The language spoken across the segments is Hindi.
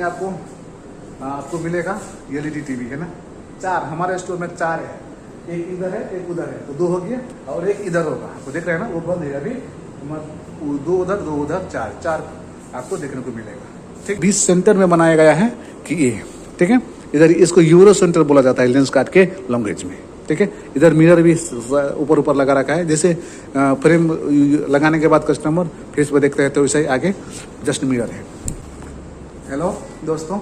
आपको आपको मिलेगा एलईडी टीवी है ना। चार हमारे स्टोर में चार है, एक इधर है एक उधर है, तो दो हो गया और एक इधर होगा। आपको देख रहे हैं ना, वो बंद है अभी। दो उधर चार चार आपको देखने को मिलेगा। ठीक, 20 सेंटर में बनाया गया है कि ये ठीक है। इधर इसको यूरो सेंटर बोला जाता है लेंस कार्ड के लैंग्वेज में। ठीक है, इधर मिरर भी ऊपर लगा रखा है। जैसे फ्रेम लगाने के बाद कस्टमर फेस पे देखते हैं तो वैसे ही आगे जस्ट मिरर है। हेलो दोस्तों,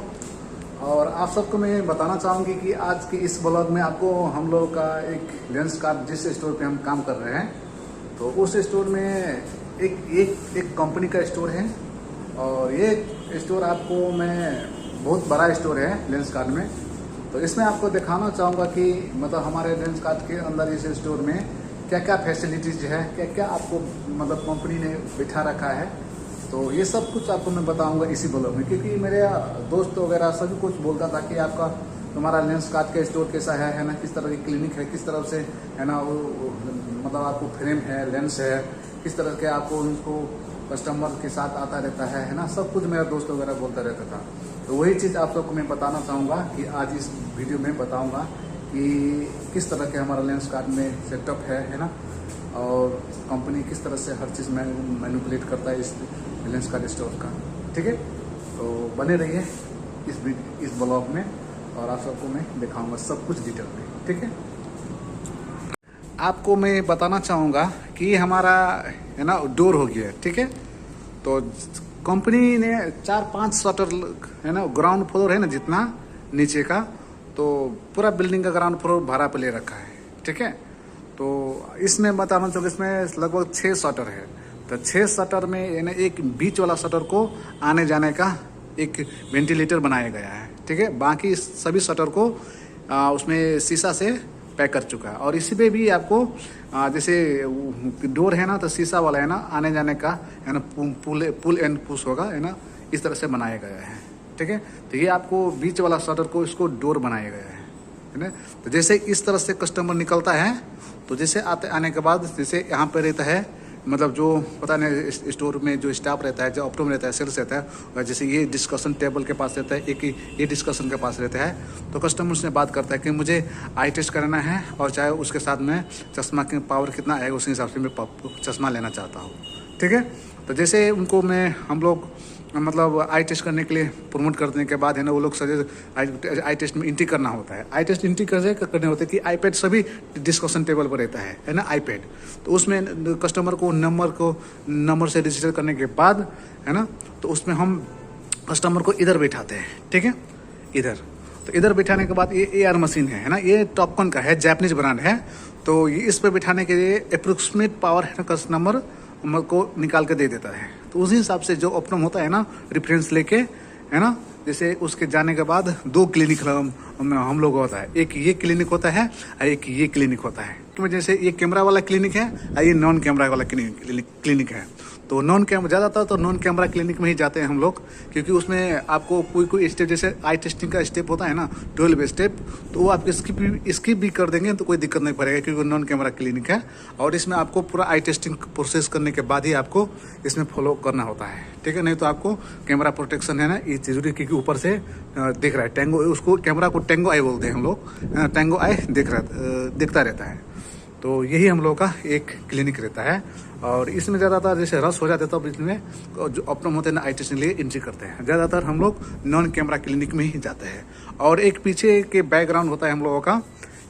और आप सबको मैं बताना चाहूँगी कि आज के इस ब्लॉग में आपको हम लोग का एक लेंस कार्ड जिस स्टोर पे हम काम कर रहे हैं, तो उस स्टोर में एक कंपनी का स्टोर है। और ये स्टोर आपको मैं बहुत बड़ा स्टोर है लेंस कार्ड में। तो इसमें आपको दिखाना चाहूँगा कि मतलब हमारे लेंस कार्ड के अंदर इस स्टोर में क्या क्या फैसिलिटीज है, क्या क्या आपको मतलब कंपनी ने बिठा रखा है। तो ये सब कुछ आपको मैं बताऊंगा इसी ब्लॉग में, क्योंकि मेरे दोस्त वगैरह सभी कुछ बोलता था कि आपका तुम्हारा लेंस कार्ड का स्टोर कैसा है ना, किस तरह की क्लिनिक है, किस तरह से है ना वो मतलब आपको फ्रेम है, लेंस है, किस तरह के आपको उनको कस्टमर के साथ आता रहता है ना, सब कुछ मेरा दोस्त वगैरह बोलता रहता था। तो वही चीज़ आप सबको मैं बताना चाहूँगा कि आज इस वीडियो में बताऊँगा कि किस तरह के हमारा लेंस कार्ड में सेटअप है ना, और कंपनी किस तरह से हर चीज़ मैनिपुलेट करता है इस लेंस कार्ड स्टोर का। ठीक है, तो बने रहिए इस ब्लॉग में और आप सबको मैं दिखाऊंगा सब कुछ डिटेल में। ठीक है, आपको मैं बताना चाहूँगा कि हमारा है ना डोर हो गया। ठीक है, तो कंपनी ने 4-5 शटर है ना, ग्राउंड फ्लोर है ना जितना नीचे का, तो पूरा बिल्डिंग का ग्राउंड फ्लोर भाड़ा पे ले रखा है। ठीक है, तो इसमें बताना चाहूँगा इसमें लगभग 6 शटर है। तो 6 शटर में यानी एक बीच वाला शटर को आने जाने का एक वेंटिलेटर बनाया गया है। ठीक है, बाकी सभी शटर को उसमें शीशा से पैक कर चुका है। और इसी पे भी आपको जैसे डोर है ना, तो शीशा वाला है ना, आने जाने का है ना, पुल एंड पुश होगा है ना, इस तरह से बनाया गया है। ठीक है, तो ये आपको बीच वाला शटर को इसको डोर बनाया गया है ना। तो जैसे इस तरह से कस्टमर निकलता है, तो जैसे आने के बाद जैसे यहाँ पे रहता है, मतलब जो पता नहीं स्टोर में जो स्टाफ रहता है, जो ऑप्टो में रहता है, सेल्स रहता है, और जैसे ये डिस्कशन टेबल के पास रहता है, एक ये डिस्कशन के पास रहता है, तो कस्टमर से बात करता है कि मुझे आई टेस्ट कराना है और चाहे उसके साथ में चश्मा की पावर कितना आएगा उस हिसाब से मैं चश्मा लेना चाहता हूँ। ठीक है, तो जैसे उनको हम लोग मतलब आई टेस्ट करने के लिए प्रमोट करने के बाद है ना, वो लोग सजेस्ट आई टेस्ट में एंट्री करना होता है। आई टेस्ट एंट्री करने होते हैं कि आईपैड सभी डिस्कशन टेबल पर रहता है ना आईपैड। तो उसमें कस्टमर को नंबर से रजिस्टर करने के बाद है ना, तो उसमें हम कस्टमर को इधर बैठाते हैं। ठीक है, इधर बैठाने के बाद ये AR मशीन है ना, ये टॉपकॉन का है, जापानीज ब्रांड है। तो ये इस पर बैठाने के लिए अप्रोक्सीमेट पावर है ना, कस्टमर को निकाल के दे देता है। तो उसी हिसाब से जो ऑप्टम होता है ना, रेफरेंस लेके है ना, जैसे उसके जाने के बाद 2 क्लिनिक हम लोग होता है, एक ये क्लिनिक होता है और एक ये क्लिनिक होता है। तो जैसे ये कैमरा वाला क्लिनिक है और ये नॉन कैमरा वाला क्लिनिक है। तो ज़्यादातर तो नॉन कैमरा क्लिनिक में ही जाते हैं हम लोग, क्योंकि उसमें आपको कोई स्टेप जैसे आई टेस्टिंग का स्टेप होता है ना, 12 स्टेप, तो वो आप स्किप भी कर देंगे तो कोई दिक्कत नहीं पड़ेगा, क्योंकि नॉन कैमरा क्लिनिक है। और इसमें आपको पूरा आई टेस्टिंग प्रोसेस करने के बाद ही आपको इसमें फॉलो करना होता है। ठीक है, नहीं तो आपको कैमरा प्रोटेक्शन है ना, ये जरूरी, क्योंकि ऊपर से दिख रहा है टेंगो, उसको कैमरा को टेंगो आई बोलते हैं हम लोग, टेंगो आई दिखता रहता है। तो यही हम लोग का एक क्लिनिक रहता है। और इसमें ज़्यादातर जैसे रश हो जाता है, तब इसमें जो ऑप्टम होते हैं ना, आई टेस्ट के लिए एंट्री करते हैं। ज़्यादातर हम लोग नॉन कैमरा क्लिनिक में ही जाते हैं। और एक पीछे के बैकग्राउंड होता है हम लोगों का,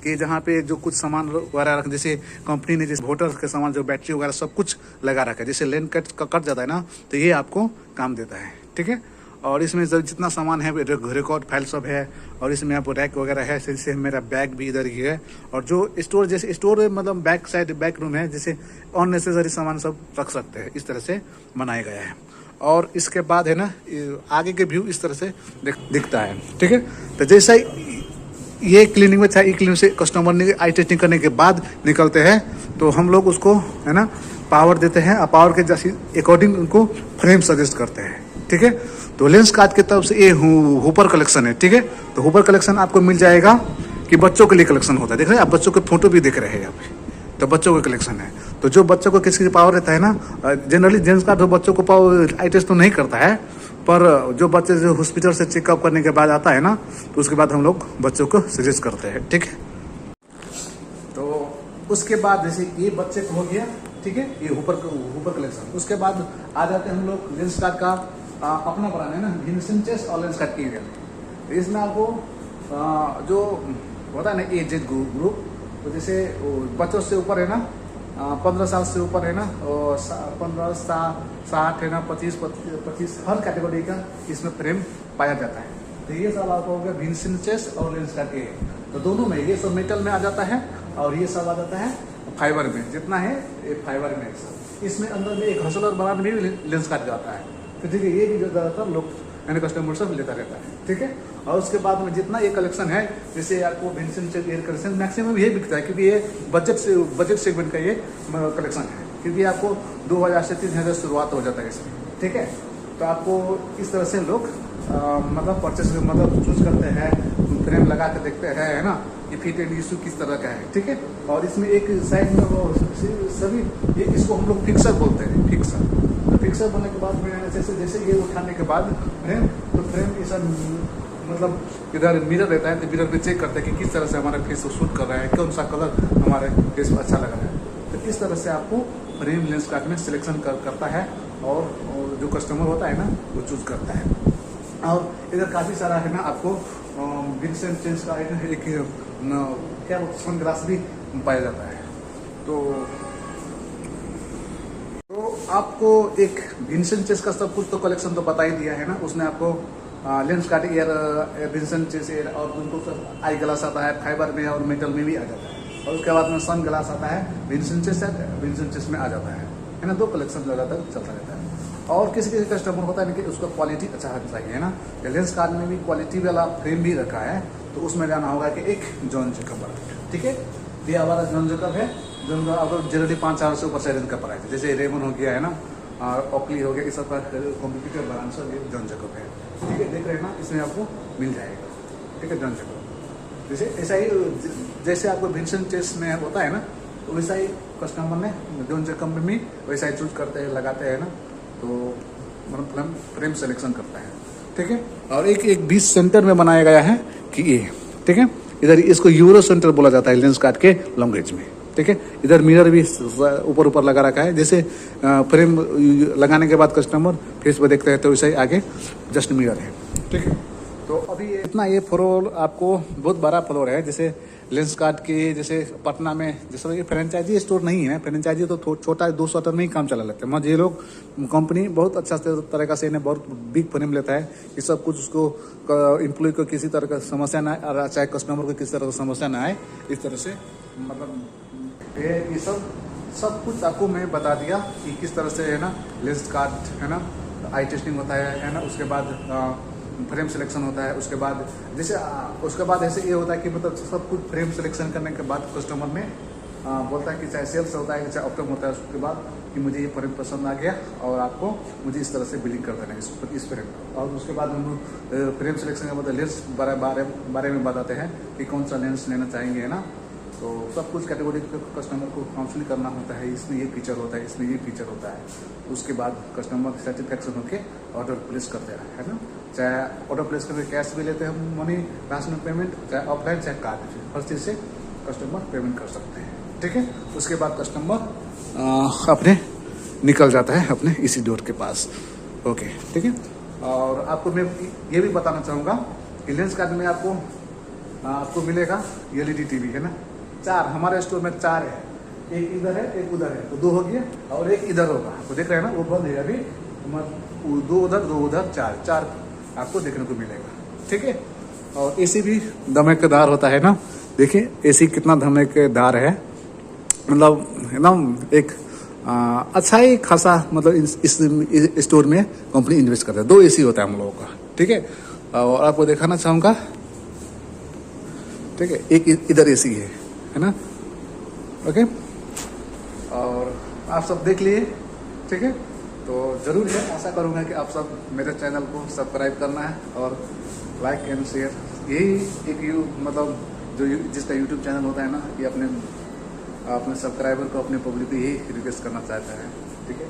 कि जहाँ पे जो कुछ सामान वगैरह रख, जैसे कंपनी ने जैसे वोटर के सामान, जो बैटरी वगैरह सब कुछ लगा रखा है। जैसे लेन कट जाता है ना, तो ये आपको काम देता है। ठीक है, और इसमें जितना सामान है रिकॉर्ड फाइल सब है, और इसमें आपको रैक वगैरह है। जैसे मेरा बैग भी इधर ही है, और जो स्टोर जैसे स्टोर मतलब बैक रूम है, जैसे अननेसेसरी सामान सब रख सकते हैं, इस तरह से बनाया गया है। और इसके बाद है ना, आगे के व्यू इस तरह से दिखता है। ठीक है, तो जैसा ये क्लिनिक में था, ये क्लिनिक से कस्टमर ने आई टेस्टिंग करने के बाद निकलते हैं, तो हम लोग उसको है ना पावर देते हैं, और पावर के जैसे अकॉर्डिंग उनको फ्रेम सजेस्ट करते हैं। ठीक है, तो लेंस कार्ड की तरफ से ये हुपर कलेक्शन है। ठीक है, तो हुपर कलेक्शन आपको मिल जाएगा कि बच्चों के लिए कलेक्शन होता है। देख रहे हैं आप, बच्चों के फोटो भी देख रहे हैं यहाँ पे, तो बच्चों का कलेक्शन है। तो जो बच्चों को किसी पावर रहता है ना, जनरली जेंट्स का तो बच्चों को पावर आई टेस्ट तो नहीं करता है, पर जो बच्चे जो हॉस्पिटल से चेकअप करने के बाद आता है ना, तो उसके बाद हम लोग बच्चों को सजेस्ट करते हैं, ठीक है। तो उसके बाद जैसे ये बच्चे को हो गया, ठीक है, ये ऊपर कलेक्शन। उसके बाद आ जाते हैं हम लोग लेंस कार्ड का अपना बनाना है ना, विंसेंट चेस और लेंस कार्ड एरियल। इसमें आपको जो होता है ना एजेड ग्रुप, तो जैसे बच्चों से ऊपर है ना, 15 साल से ऊपर है ना, और 15 60 है ना, 25 हर कैटेगरी का इसमें फ्रेम पाया जाता है। तो ये सब आपको हो गया विंसेंट चेस और लेंस कार्ड एरियल। तो दोनों में ये सब मेटल में आ जाता है और ये सब आ जाता है फाइबर में। जितना है ये फाइबर में सब। इसमें अंदर में एक हसलर बनाने में भी लेंस काट जाता है। तो ठीक है, ये भी ज़्यादातर लोग यानी कस्टमर सब लेता रहता है, ठीक है। और उसके बाद में जितना ये कलेक्शन है, जैसे आपको Vincent Chase air collection maximum ये बिकता है, क्योंकि ये बजट सेगमेंट का ये कलेक्शन है, क्योंकि आपको 2000 से 3000 शुरुआत हो जाता है इसमें, ठीक है। तो आपको इस तरह से लोग मतलब परचेस मतलब चूज करते हैं, फ्रेम लगा के देखते हैं, है ना, ये फिट एंड इशू किस तरह का है, ठीक है। और इसमें एक साइड में वो सभी इसको हम लोग फिक्सर बोलते हैं, फिक्सर। तो फिक्सर बनने के बाद में जैसे ये उठाने के बाद फ्रेम, तो फ्रेम ये सब मतलब इधर मिरर रहता है, तो मिरर पे चेक करते हैं कि किस तरह से हमारे फेस को शूट कर रहा है, कौन सा कलर हमारे फेस को अच्छा लग रहा है। तो इस तरह से आपको फ्रेम लेंस कार्ड में सिलेक्शन करता है, और जो कस्टमर होता है ना वो चूज करता है। और इधर काफ़ी सारा है ना आपको विंसेंट चेस का एक क्या सन ग्लास भी पाया जाता है। तो आपको एक विंसेंट चेस का सब कुछ तो कलेक्शन तो बता ही दिया है ना। उसने आपको Lenskart air, Vincent Chase air, और उनको सब आई ग्लास आता है, फाइबर में और मेटल में भी आ जाता है। और उसके बाद में सन ग्लास आता है, विंसेंट चेस में आ जाता है ना। 2 कलेक्शन लगातार चलता रहता है। और किसी कस्टमर होता है ना कि उसका क्वालिटी अच्छा होना चाहिए, है ना। लेंस कार्ड में भी क्वालिटी वाला फ्रेम भी रखा है, तो उसमें जाना होगा कि एक जॉन जैकब, ठीक है। ये हमारा जॉन जैकब है, जो अगर जनरली 5,000 से ऊपर से रेंज का प्राइस है। जैसे रेमन हो गया है ना, और ऑकली हो गया, इस सब का कॉम्पिटिटर ब्रांड सब ये जॉन जैकब है, ठीक है। देख रहे हैं ना, इसमें आपको मिल जाएगा, ठीक है, जॉन जैकब। जैसे ऐसा ही जैसे आपको विंसेंट चेस में होता है ना, तो वैसा ही कस्टमर ने जॉन जैकब में भी वैसा ही चूज करते हैं, लगाते हैं ना, तो मतलब फ्रेम सिलेक्शन करता है, ठीक है। और एक 20 सेंटर में बनाया गया है कि ये, ठीक है। इधर इसको यूरो सेंटर बोला जाता है लेंस कार्ड के लैंग्वेज में, ठीक है। इधर मिरर भी ऊपर लगा रखा है, जैसे फ्रेम लगाने के बाद कस्टमर फेस पे देखते हैं, तो वैसे ही आगे जस्ट मिरर है, ठीक है। तो अभी इतना ये फ्लोर आपको बहुत बड़ा फ्लोर है। जैसे लेंस कार्ड के जैसे पटना में जैसे ये फ्रेंचाइजी स्टोर नहीं है, फ्रेंचाइजी तो छोटा 2 शटर में ही काम चला लेते हैं। मगर ये लोग कंपनी बहुत अच्छा तरीका से इन्हें बहुत बिग फ्रेम लेता है कि सब कुछ उसको एम्प्लॉय को किसी तरह का समस्या ना आए, और चाहे कस्टमर को किसी तरह का समस्या ना आए, इस तरह से मतलब ये सब कुछ आपको मैं बता दिया कि किस तरह से है ना लेंस कार्ड है ना आई टेस्टिंग होता है ना। उसके बाद फ्रेम सिलेक्शन होता है। उसके बाद ऐसे ये होता है कि मतलब सब कुछ फ्रेम सिलेक्शन करने के बाद कस्टमर में बोलता है कि चाहे सेल्स होता है चाहे ऑप्टम होता है, उसके बाद कि मुझे ये फ्रेम पसंद आ गया और आपको मुझे इस तरह से बिलिंग कर देना है इस फ्रेम। और उसके बाद हम फ्रेम सिलेक्शन के बाद लेंस बारे में बताते हैं कि कौन सा लेंस लेना चाहेंगे, है ना। तो सब कुछ कैटेगरी के कस्टमर को काउंसलिंग करना होता है, इसमें ये फीचर होता है, इसमें ये फीचर होता है। उसके बाद कस्टमर सेटिस्फैक्शन होकर ऑर्डर प्लेस करते हैं, है ना। चाहे ऑर्डर प्लेस करके कैश भी लेते हैं हम, मनी कैश में पेमेंट, चाहे ऑफलाइन चाहे कार्ड, हर चीज़ से कस्टमर पेमेंट कर सकते हैं, ठीक है। उसके बाद कस्टमर अपने निकल जाता है अपने इसी डोर के पास, ओके, ठीक है। और आपको मैं ये भी बताना चाहूँगा कि लेंस कार्ड में आपको मिलेगा LED TV, है ना। 4 हमारे स्टोर में 4 है, एक इधर है एक उधर है, तो 2 हो गया, और एक इधर होगा, तो देख रहे हैं ना वो बंद है अभी, 2 उधर 4 आपको देखने को मिलेगा, ठीक है। और AC भी धमाकेदार होता है ना, देखिए AC कितना धमाकेदार है, मतलब एकदम एक अच्छा ही खासा, मतलब इस स्टोर में कंपनी इन्वेस्ट करता है। 2 AC होता है हम लोगों का, ठीक है। और आपको दिखाना चाहूँगा, ठीक है, एक इधर AC है ना, ओके। और आप सब देख लिए, ठीक है। तो ज़रूर है, आशा करूँगा कि आप सब मेरे चैनल को सब्सक्राइब करना है और लाइक एंड शेयर। यही एक मतलब जो जिसका यूट्यूब चैनल होता है ना, ये अपने सब्सक्राइबर को, अपने पब्लिक को यही रिक्वेस्ट करना चाहता है, ठीक है।